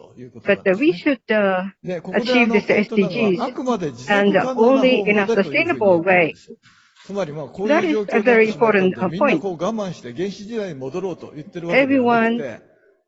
ということなん But です we ね。 should で、ここで achieve this ポイントなの SDGs は、あくまで持続 and 可能な only 方 in 法 a でというふうに言って sustainable るん way. です。つまり、こうい That う is 状況 a になっ very てしまったの important で、みんな point. こう我慢して原子時代に戻ろうと言ってるわけではなく Everyone て、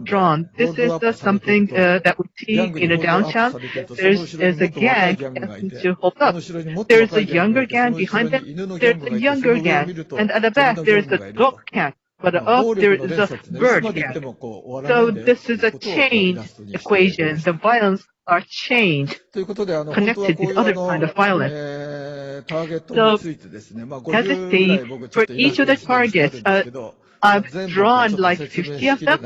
have drawn. This is something that we see in a downtown. There's a gang to hold up. There's a younger gang behind them. There's a younger gang, and at the back there's a dog gang. But up there is a bird gang. So this is a chain equation. The violence are chained, connected with other kind of violence. So, as a state, for each of the targets, I've drawn like 50 of them.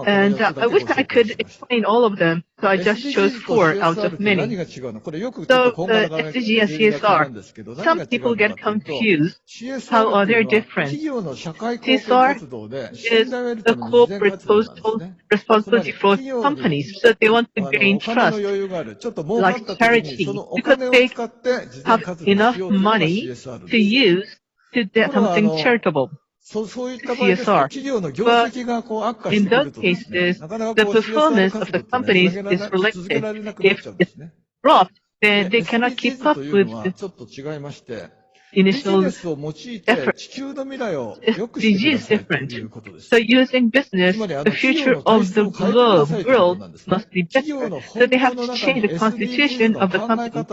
And I wish I could explain all of them, so I just chose 4 out of many. So SDG and CSR, some people get confused. How are they different? CSR is the corporate social responsibility for companies, so they want to gain trust, like charity, because they have enough money to use to do something charitable. CSR. But in those cases, the performance of the companies is related. If it's dropped, then they cannot keep up with the initial effort. SDG is different. So using business, the future of the world must be better. So they have to change the constitution of the company.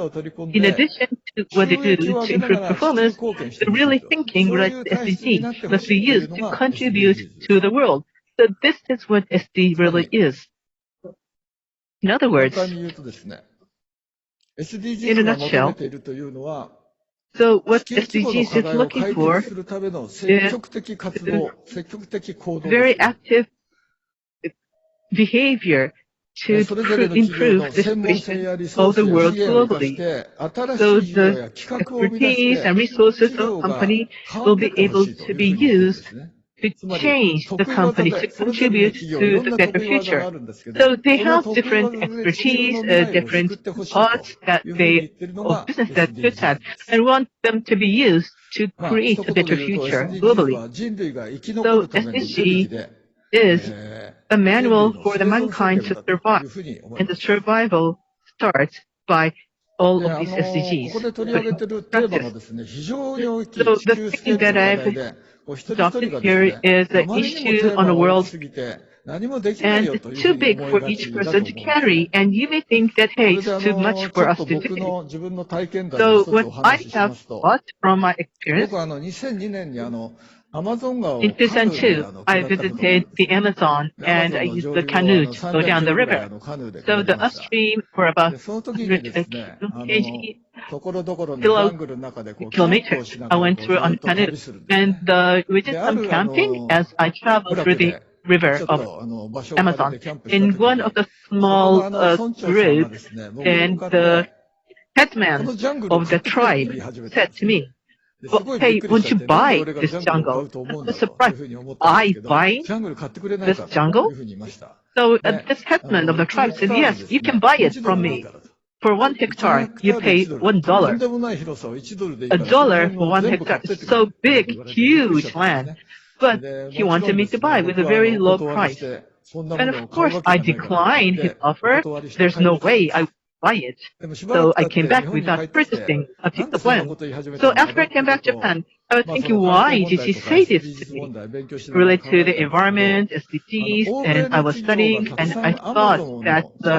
In addition to what they do to improve performance, they're really thinking like the SDG must be used to contribute to the world. So this is what SD really is. In other words, in a nutshell, so what SDGs is looking for is very active behavior to improve the situation of the world globally. So the expertise and resources of the company will be able to be used to change the company to contribute to the better future. So they have different expertise, different parts that or business that they have, and want them to be used to create a better future globally. So SDG is a manual for the mankind to survive, and the survival starts by all of these SDGs. So the thing that I've adopted here is an issue on the world, and it's too big for each person to carry, and you may think that, hey, it's too much for us to do. So what I have thought from my experience, in 2002, I visited the Amazon and I used the canoe to go down the river. So the upstream for about 100 kilometers I went through on canoe. And we did some camping as I traveled through the river of Amazon. In one of the small groups, and the headman of the tribe said to me, "Well, hey, won't you buy this jungle?" I was surprised. I buy this jungle? So this headman of the tribe said, "Yes, you can buy it from me. For 1 hectare, you pay $1. $1 for 1 hectare. It's so big, huge land." But he wanted me to buy with a very low price. And of course, I declined his offer. There's no way I would buy it. So I came back without purchasing a piece of land. So after I came back to Japan, I was thinking, why did he say this to me? Related to the environment, SDGs, and I was studying, and I thought that the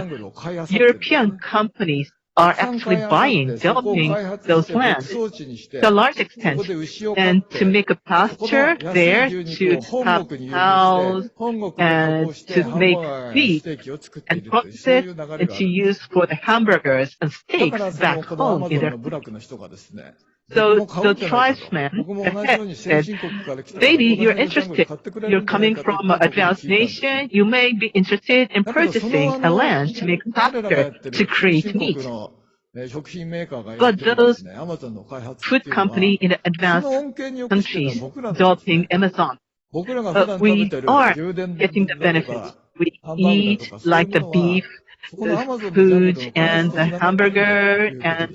European companies are actually developing those lands to a large extent, and to make a pasture there, to have cows, and to make beef, and process it, and to use for the hamburgers and steaks back home in their country. So the tribesman said, "Baby, you're interested. You're coming from an advanced nation. You may be interested in purchasing a land to make pasture to create meat." But those food company in the advanced countries developing Amazon, we are getting the benefits. We eat like the beef, the food, and the hamburger, and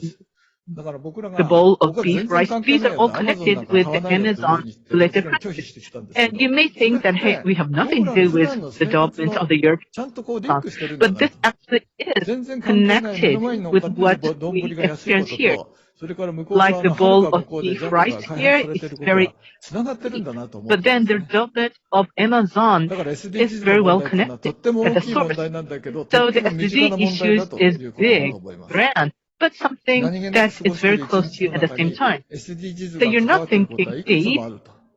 the bowl of beef, rice. These are all connected with the Amazon-related countries. And you may think that, hey, we have nothing to do with the development of the European, but this actually is connected with what we experience here. Like the bowl of beef rice here, it's very, but then the development of Amazon is very well connected at the source. So the SDG issues is big, grand, but something that is very close to you at the same time. So you're not thinking deep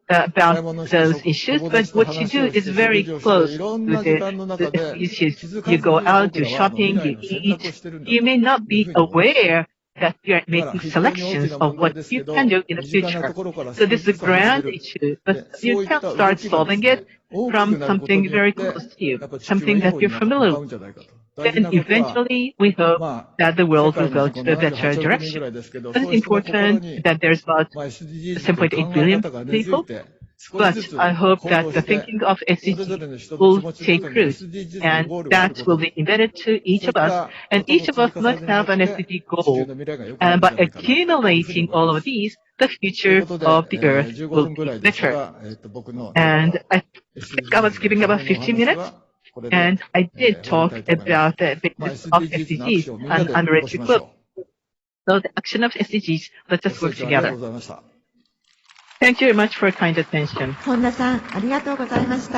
about those issues, but what you do is very close with the issues. You go out, do shopping, you eat. You may not be aware that we are making selections of what you can do in the future. So this is a grand issue, but you can start solving it from something very close to you, something that you're familiar with. Then eventually we hope that the world will go to a better direction. But it's important that there's about 7.8 billion people. But I hope that the thinking of SDGs will take root, and that will be embedded to each of us, and each of us must have an SDG goal. And by accumulating all of these, the future of the Earth will be better. And I think I was giving about 15 minutes, and I did talk about the basis of SDGs and unreached group. So the action of SDGs, let us work together. Thank you very much for your kind attention. 本田さん、ありがとうございました。